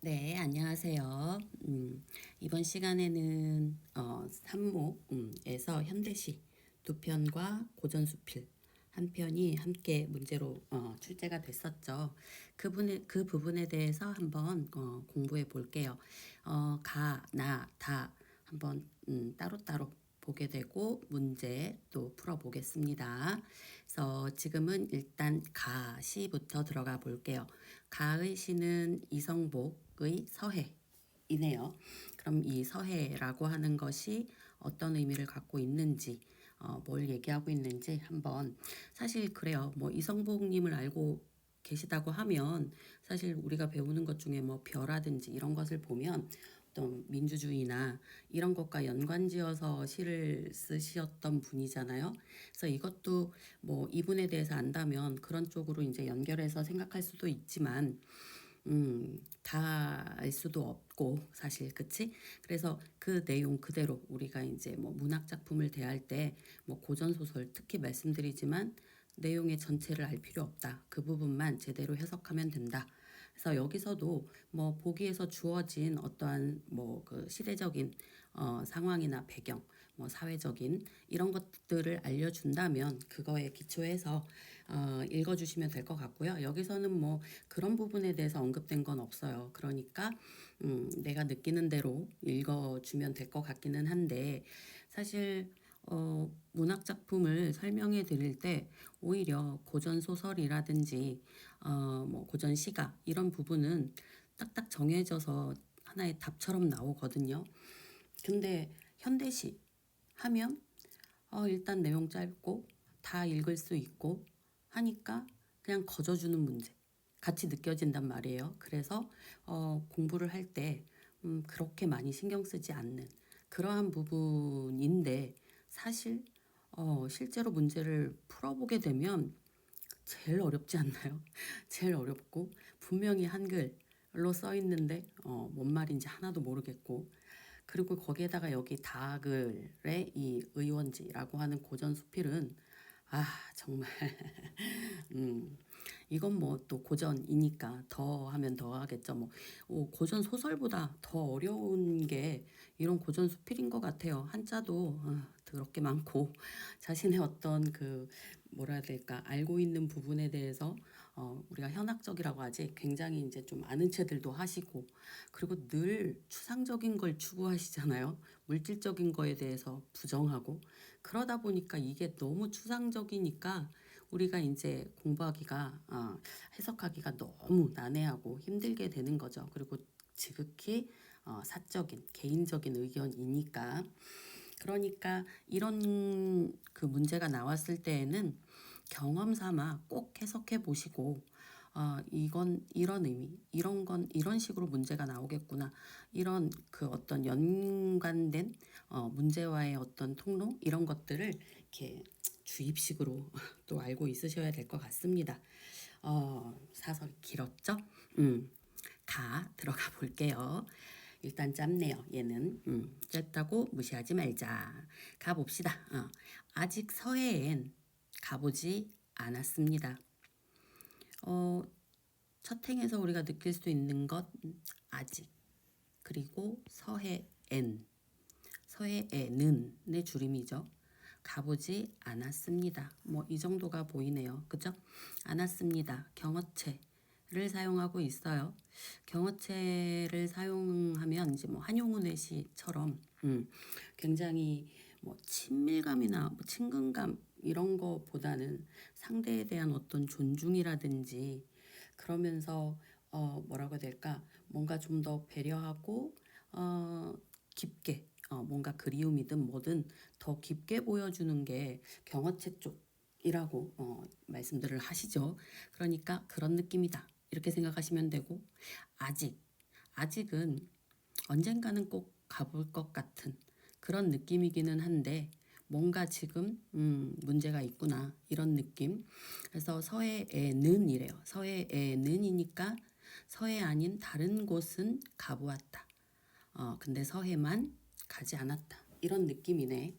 네, 안녕하세요. 이번 시간에는 산모에서 현대시 두 편과 고전수필 한 편이 함께 문제로 출제가 됐었죠. 그 부분에 대해서 한번 공부해 볼게요. 가, 나, 다 한번 따로따로 보게 되고 문제 또 풀어보겠습니다. 그래서 지금은 일단 가 시부터 들어가 볼게요. 가의 시는 이성복의 서해이네요. 그럼 이 서해라고 하는 것이 어떤 의미를 갖고 있는지, 뭘 얘기하고 있는지 한번 사실 그래요. 뭐 이성복님을 알고 계시다고 하면 사실 우리가 배우는 것 중에 뭐 벼라든지 이런 것을 보면 어떤 민주주의나 이런 것과 연관지어서 시를 쓰셨던 분이잖아요. 그래서 이것도 뭐 이분에 대해서 안다면 그런 쪽으로 이제 연결해서 생각할 수도 있지만 다 알 수도 없고 사실 그치? 그래서 그 내용 그대로 우리가 이제 뭐 문학 작품을 대할 때 뭐 고전 소설 특히 말씀드리지만 내용의 전체를 알 필요 없다. 그 부분만 제대로 해석하면 된다. 그래서 여기서도 뭐 보기에서 주어진 어떠한 뭐 그 시대적인 상황이나 배경, 뭐 사회적인 이런 것들을 알려준다면 그거에 기초해서 읽어주시면 될 것 같고요. 여기서는 뭐 그런 부분에 대해서 언급된 건 없어요. 그러니까 내가 느끼는 대로 읽어주면 될 것 같기는 한데 사실 문학 작품을 설명해 드릴 때 오히려 고전 소설이라든지 뭐 고전 시가 이런 부분은 딱딱 정해져서 하나의 답처럼 나오거든요. 근데 현대시 하면 일단 내용 짧고 다 읽을 수 있고 하니까 그냥 거저주는 문제 같이 느껴진단 말이에요. 그래서 공부를 할 때 그렇게 많이 신경 쓰지 않는 그러한 부분인데 사실 실제로 문제를 풀어보게 되면 제일 어렵지 않나요? 제일 어렵고 분명히 한글로 써 있는데 뭔 말인지 하나도 모르겠고 그리고 거기에다가 여기 다글의 이 의원지라고 하는 고전 수필은 정말 이건 뭐 또 고전이니까 더 하면 더 하겠죠. 뭐 고전 소설보다 더 어려운 게 이런 고전 수필인 것 같아요. 한자도 더럽게 많고 자신의 어떤 그 뭐라 해야 될까 알고 있는 부분에 대해서 우리가 현학적이라고 하지 굉장히 이제 좀 아는 체들도 하시고 그리고 늘 추상적인 걸 추구하시잖아요. 물질적인 거에 대해서 부정하고 그러다 보니까 이게 너무 추상적이니까 우리가 이제 공부하기가 해석하기가 너무 난해하고 힘들게 되는 거죠. 그리고 지극히 사적인 개인적인 의견이니까 그러니까 이런 그 문제가 나왔을 때에는 경험 삼아 꼭 해석해 보시고 이건 이런 의미, 이런 건 이런 식으로 문제가 나오겠구나. 이런 그 어떤 연관된 문제와의 어떤 통로 이런 것들을 이렇게 주입식으로 또 알고 있으셔야 될 것 같습니다. 사설이 길었죠? 가 들어가 볼게요. 일단 짧네요. 얘는 짧다고 무시하지 말자. 가봅시다. 아직 서해엔 가보지 않았습니다. 어, 첫 행에서 우리가 느낄 수 있는 것 아직 그리고 서해엔 서해에는의 줄임이죠. 가보지 않았습니다. 뭐 이 정도가 보이네요. 그죠? 않았습니다. 경어체를 사용하고 있어요. 경어체를 사용하면 이제 뭐 한용운의 시처럼 굉장히 뭐 친밀감이나 뭐 친근감 이런 거보다는 상대에 대한 어떤 존중이라든지 그러면서 뭐라고 해야 될까 뭔가 좀 더 배려하고 깊게 뭔가 그리움이든 뭐든 더 깊게 보여주는 게 경어체 쪽이라고 말씀들을 하시죠. 그러니까 그런 느낌이다. 이렇게 생각하시면 되고 아직은 언젠가는 꼭 가볼 것 같은 그런 느낌이기는 한데 뭔가 지금 문제가 있구나 이런 느낌. 그래서 서해에는 이래요. 서해에는이니까 서해 아닌 다른 곳은 가보았다. 근데 서해만 가지 않았다. 이런 느낌이네.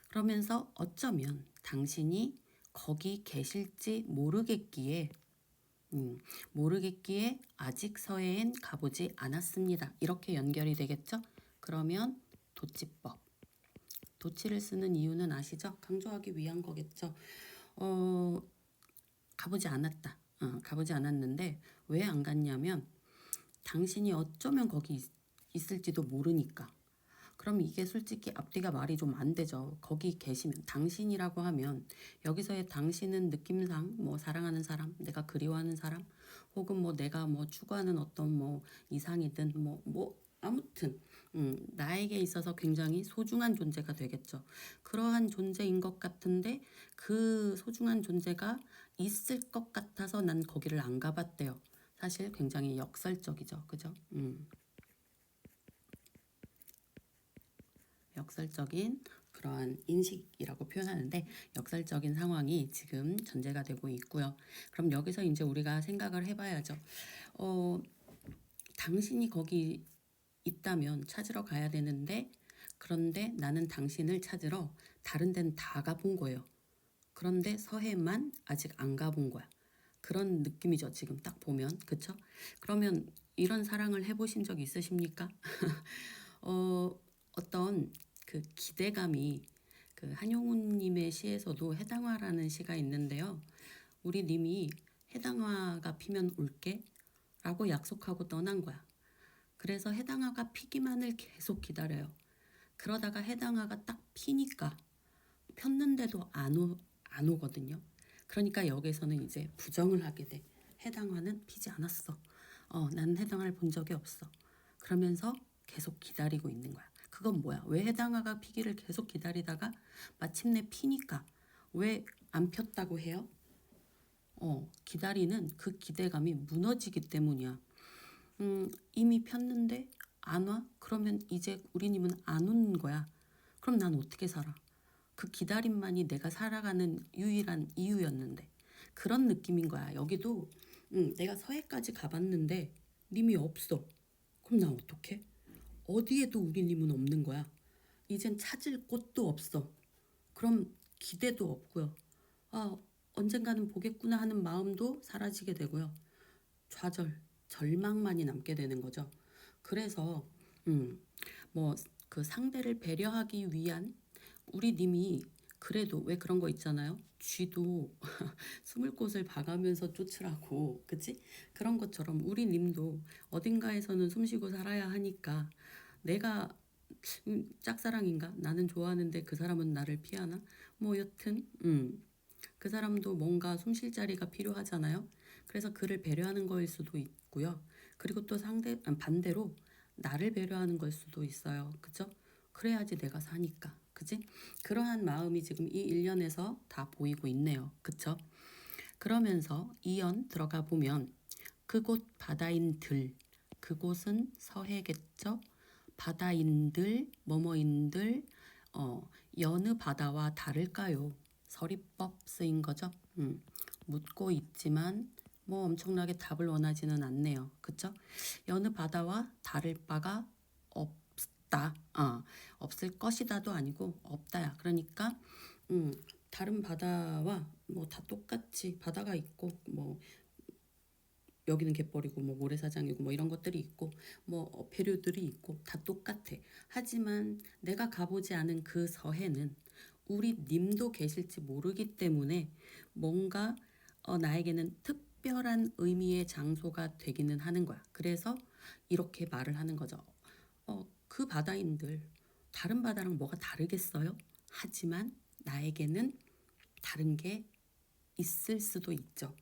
그러면서 어쩌면 당신이 거기 계실지 모르겠기에 모르겠기에 아직 서해엔 가보지 않았습니다. 이렇게 연결이 되겠죠? 그러면 도치법. 도치를 쓰는 이유는 아시죠? 강조하기 위한 거겠죠. 가보지 않았다. 가보지 않았는데 왜 안 갔냐면 당신이 어쩌면 거기 있을지도 모르니까. 그럼 이게 솔직히 앞뒤가 말이 좀 안 되죠. 거기 계시면 당신이라고 하면 여기서의 당신은 느낌상 뭐 사랑하는 사람, 내가 그리워하는 사람, 혹은 뭐 내가 뭐 추구하는 어떤 뭐 이상이든 뭐 아무튼 나에게 있어서 굉장히 소중한 존재가 되겠죠. 그러한 존재인 것 같은데 그 소중한 존재가 있을 것 같아서 난 거기를 안 가봤대요. 사실 굉장히 역설적이죠. 그죠? 역설적인 그러한 인식이라고 표현하는데 역설적인 상황이 지금 전제가 되고 있고요. 그럼 여기서 이제 우리가 생각을 해봐야죠. 당신이 거기 있다면 찾으러 가야 되는데 그런데 나는 당신을 찾으러 다른 데는 다 가본 거예요. 그런데 서해만 아직 안 가본 거야. 그런 느낌이죠. 지금 딱 보면. 그쵸? 그러면 이런 사랑을 해보신 적 있으십니까? 어떤 그 기대감이 그 한용운님의 시에서도 해당화라는 시가 있는데요. 우리 님이 해당화가 피면 올게 라고 약속하고 떠난 거야. 그래서 해당화가 피기만을 계속 기다려요. 그러다가 해당화가 딱 피니까 폈는데도 안 오거든요. 그러니까 여기서는 이제 부정을 하게 돼. 해당화는 피지 않았어. 나는 해당화를 본 적이 없어. 그러면서 계속 기다리고 있는 거야. 그건 뭐야? 왜 해당화가 피기를 계속 기다리다가 마침내 피니까 왜 안 폈다고 해요? 기다리는 그 기대감이 무너지기 때문이야. 이미 폈는데 안 와? 그러면 이제 우리님은 안 오는 거야. 그럼 난 어떻게 살아? 그 기다림만이 내가 살아가는 유일한 이유였는데 그런 느낌인 거야. 여기도 내가 서해까지 가봤는데 님이 없어. 그럼 난 어떡해? 어디에도 우리 님은 없는 거야. 이젠 찾을 곳도 없어. 그럼 기대도 없고요. 아, 언젠가는 보겠구나 하는 마음도 사라지게 되고요. 좌절, 절망만이 남게 되는 거죠. 그래서 뭐 그 상대를 배려하기 위한 우리 님이 그래도 왜 그런 거 있잖아요. 쥐도 숨을 곳을 봐가면서 쫓으라고, 그치? 그런 것처럼 우리 님도 어딘가에서는 숨쉬고 살아야 하니까 내가 짝사랑인가? 나는 좋아하는데 그 사람은 나를 피하나? 뭐 여튼 그 사람도 뭔가 숨쉴 자리가 필요하잖아요. 그래서 그를 배려하는 거일 수도 있고요. 그리고 또 반대로 나를 배려하는 걸 수도 있어요. 그죠? 그래야지 내가 사니까. 그지? 그러한 마음이 지금 이 일련에서 다 보이고 있네요. 그쵸? 그러면서 이연 들어가 보면 그곳 바다인들, 그곳은 서해겠죠? 바다인들, 뭐뭐인들, 여느 바다와 다를까요? 서리법 쓰인 거죠. 묻고 있지만 뭐 엄청나게 답을 원하지는 않네요. 그쵸? 여느 바다와 다를 바가 없다. 없을 것이다도 아니고 없다야. 그러니까 다른 바다와 뭐 다 똑같이 바다가 있고 뭐 여기는 갯벌이고 뭐 모래사장이고 뭐 이런 것들이 있고 뭐 배류들이 있고 다 똑같아. 하지만 내가 가보지 않은 그 서해는 우리 님도 계실지 모르기 때문에 뭔가 나에게는 특별한 의미의 장소가 되기는 하는 거야. 그래서 이렇게 말을 하는 거죠. 그 바다인들 다른 바다랑 뭐가 다르겠어요? 하지만 나에게는 다른 게 있을 수도 있죠.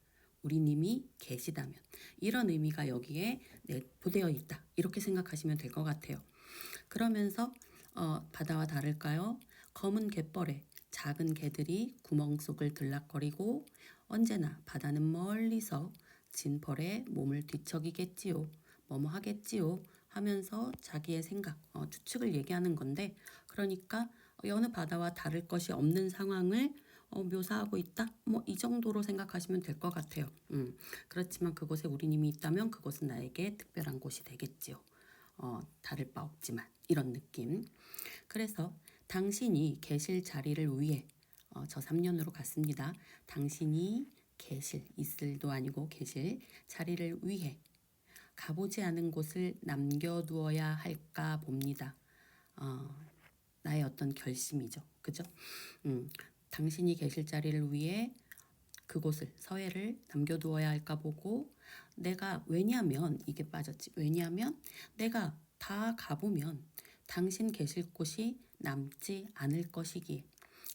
우리 님이 계시다면 이런 의미가 여기에 내포되어 있다. 이렇게 생각하시면 될 것 같아요. 그러면서 바다와 다를까요? 검은 갯벌에 작은 개들이 구멍 속을 들락거리고 언제나 바다는 멀리서 진펄에 몸을 뒤척이겠지요. 뭐뭐 하겠지요. 하면서 자기의 생각, 추측을 얘기하는 건데 그러니까 여느 바다와 다를 것이 없는 상황을 묘사하고 있다? 뭐 이 정도로 생각하시면 될 것 같아요. 그렇지만 그곳에 우리님이 있다면 그곳은 나에게 특별한 곳이 되겠지요. 다를 바 없지만 이런 느낌. 그래서 당신이 계실 자리를 위해 저 3년으로 갔습니다. 당신이 계실, 있을도 아니고 계실 자리를 위해 가보지 않은 곳을 남겨두어야 할까 봅니다. 나의 어떤 결심이죠. 그죠? 당신이 계실 자리를 위해 그곳을, 서해를 남겨두어야 할까 보고, 내가, 왜냐면 이게 빠졌지. 왜냐면 내가 다 가보면 당신 계실 곳이 남지 않을 것이기에.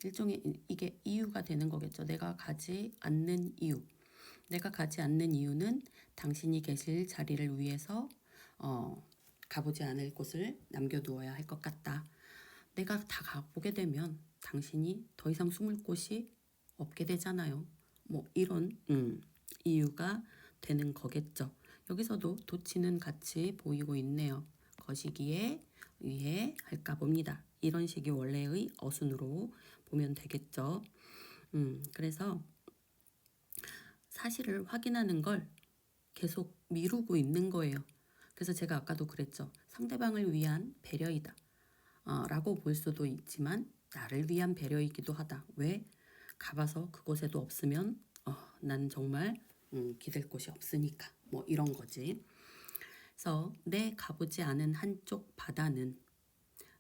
일종의 이게 이유가 되는 거겠죠. 내가 가지 않는 이유. 내가 가지 않는 이유는 당신이 계실 자리를 위해서 가보지 않을 곳을 남겨두어야 할 것 같다. 내가 다 가보게 되면 당신이 더 이상 숨을 곳이 없게 되잖아요. 뭐 이런 이유가 되는 거겠죠. 여기서도 도치는 같이 보이고 있네요. 거시기에 위해 할까 봅니다. 이런 식이 원래의 어순으로 보면 되겠죠. 그래서 사실을 확인하는 걸 계속 미루고 있는 거예요. 그래서 제가 아까도 그랬죠. 상대방을 위한 배려이다. 라고 볼 수도 있지만 나를 위한 배려이기도 하다. 왜? 가봐서 그곳에도 없으면 난 정말 기댈 곳이 없으니까. 뭐 이런 거지. 그래서 내 가보지 않은 한쪽 바다는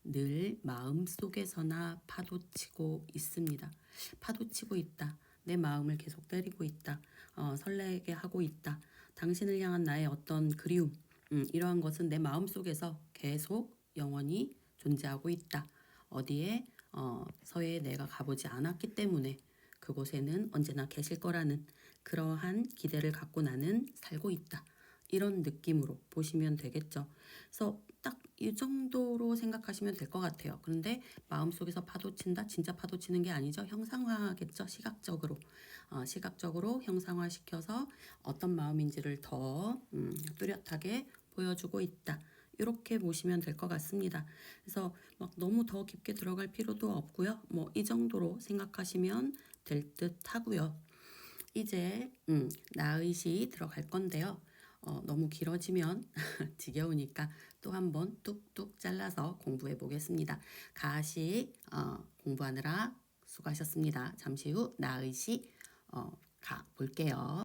늘 마음속에서나 파도치고 있습니다. 파도치고 있다. 내 마음을 계속 때리고 있다. 설레게 하고 있다. 당신을 향한 나의 어떤 그리움, 이러한 것은 내 마음속에서 계속 영원히 존재하고 있다. 어디에 서해에 내가 가보지 않았기 때문에 그곳에는 언제나 계실 거라는 그러한 기대를 갖고 나는 살고 있다. 이런 느낌으로 보시면 되겠죠. 그래서 딱 이 정도로 생각하시면 될 것 같아요. 그런데 마음속에서 파도친다? 진짜 파도치는 게 아니죠. 형상화겠죠. 시각적으로. 시각적으로 형상화시켜서 어떤 마음인지를 더 뚜렷하게 보여주고 있다. 이렇게 보시면 될 것 같습니다. 그래서 막 너무 더 깊게 들어갈 필요도 없고요. 뭐 이 정도로 생각하시면 될 듯 하고요. 이제 나의시 들어갈 건데요. 너무 길어지면 지겨우니까 또 한번 뚝뚝 잘라서 공부해 보겠습니다. 가시 공부하느라 수고하셨습니다. 잠시 후 나의시 가 볼게요.